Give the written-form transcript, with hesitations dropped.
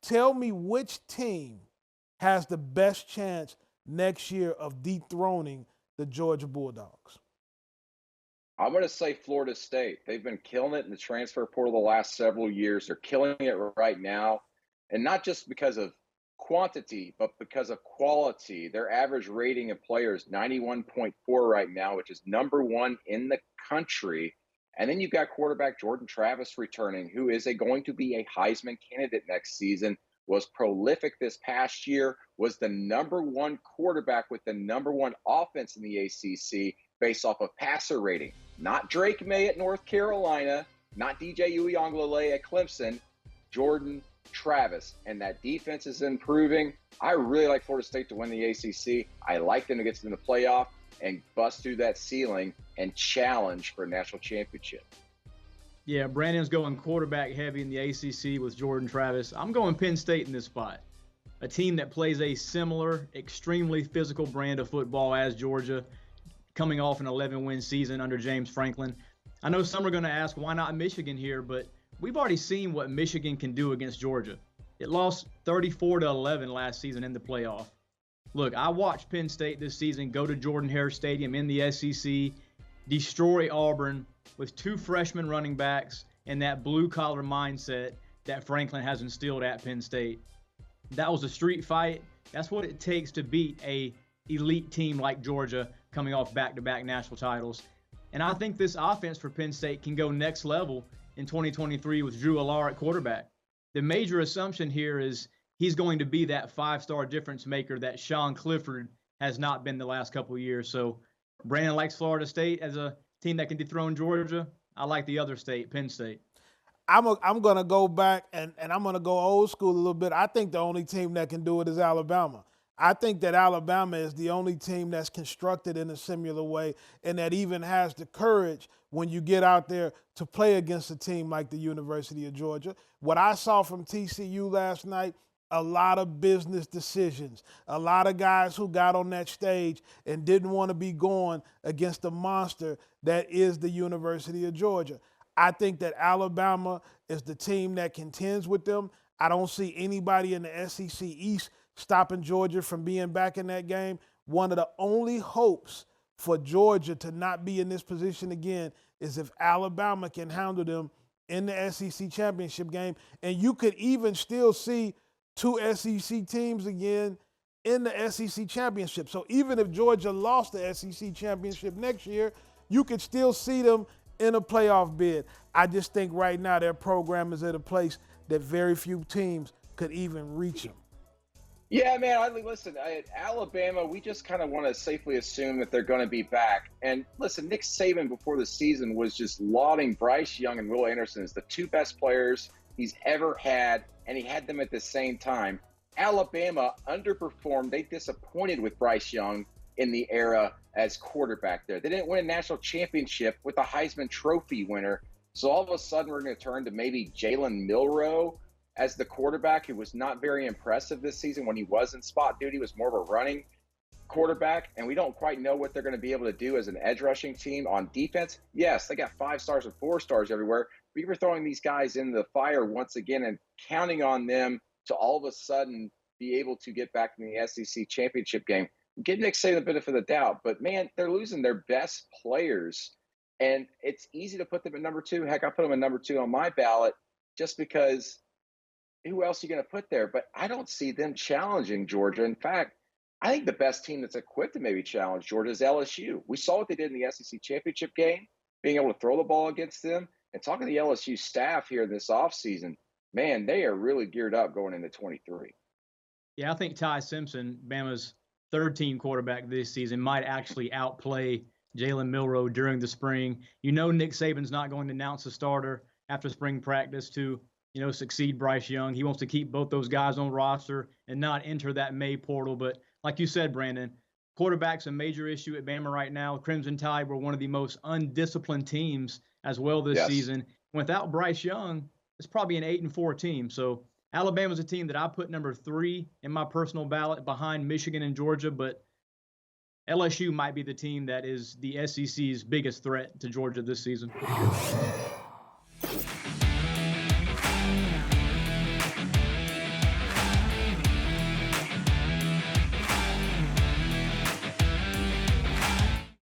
Tell me which team has the best chance next year of dethroning the Georgia Bulldogs. I'm going to say Florida State. They've been killing it in the transfer portal the last several years. They're killing it right now. And not just because of quantity, but because of quality. Their average rating of players, 91.4 right now, which is number one in the country. And then you've got quarterback Jordan Travis returning, who is going to be a Heisman candidate next season, was prolific this past year, was the number one quarterback with the number one offense in the ACC based off of passer rating. Not Drake May at North Carolina, not DJ Uiagalelei at Clemson, Jordan Travis. And that defense is improving. I really like Florida State to win the ACC. I like them to get to the playoff and bust through that ceiling and challenge for a national championship. Yeah, Brandon's going quarterback heavy in the ACC with Jordan Travis. I'm going Penn State in this spot. A team that plays a similar, extremely physical brand of football as Georgia, coming off an 11-win season under James Franklin. I know some are going to ask, why not Michigan here? But we've already seen what Michigan can do against Georgia. It lost 34-11 last season in the playoff. Look, I watched Penn State this season go to Jordan-Hare Stadium in the SEC, destroy Auburn with two freshman running backs and that blue-collar mindset that Franklin has instilled at Penn State. That was a street fight. That's what it takes to beat a elite team like Georgia coming off back-to-back national titles. And I think this offense for Penn State can go next level in 2023 with Drew Allar at quarterback. The major assumption here is he's going to be that five-star difference maker that Sean Clifford has not been the last couple of years. So Brandon likes Florida State as a team that can dethrone Georgia. I like the other state, Penn State. I'm going to go back and I'm going to go old school a little bit. I think the only team that can do it is Alabama. I think that Alabama is the only team that's constructed in a similar way and that even has the courage when you get out there to play against a team like the University of Georgia. What I saw from TCU last night, a lot of business decisions, a lot of guys who got on that stage and didn't want to be going against the monster that is the University of Georgia. I think that Alabama is the team that contends with them. I don't see anybody in the SEC East stopping Georgia from being back in that game. One of the only hopes for Georgia to not be in this position again is if Alabama can handle them in the SEC championship game. And you could even still see two SEC teams again in the SEC championship. So even if Georgia lost the SEC championship next year, you could still see them in a playoff bid. I just think right now their program is at a place that very few teams could even reach them. Yeah, man, listen, Alabama, we just kind of want to safely assume that they're going to be back. And listen, Nick Saban before the season was just lauding Bryce Young and Will Anderson as the two best players he's ever had, and he had them at the same time. Alabama underperformed. They disappointed with Bryce Young in the era as quarterback there. They didn't win a national championship with a Heisman Trophy winner. So all of a sudden we're going to turn to maybe Jalen Milroe as the quarterback, who was not very impressive this season when he was in spot duty, was more of a running quarterback. And we don't quite know what they're going to be able to do as an edge rushing team on defense. Yes, they got 5 stars and 4 stars everywhere. We were throwing these guys in the fire once again and counting on them to all of a sudden be able to get back in the SEC championship game. Give Nick Saban the benefit of the doubt, but man, they're losing their best players. And it's easy to put them at number 2. Heck, I put them at number 2 on my ballot just because who else are you going to put there? But I don't see them challenging Georgia. In fact, I think the best team that's equipped to maybe challenge Georgia is LSU. We saw what they did in the SEC championship game, being able to throw the ball against them. And talking to the LSU staff here this offseason, man, they are really geared up going into 23. Yeah, I think Ty Simpson, Bama's third-team quarterback this season, might actually outplay Jalen Milroe during the spring. You know Nick Saban's not going to announce a starter after spring practice to, succeed Bryce Young. He wants to keep both those guys on roster and not enter that May portal. But like you said, Brandon, quarterback's a major issue at Bama right now. Crimson Tide were one of the most undisciplined teams as well this season. Without Bryce Young, it's probably an 8-4 team. So Alabama's a team that I put number 3 in my personal ballot behind Michigan and Georgia, but LSU might be the team that is the SEC's biggest threat to Georgia this season.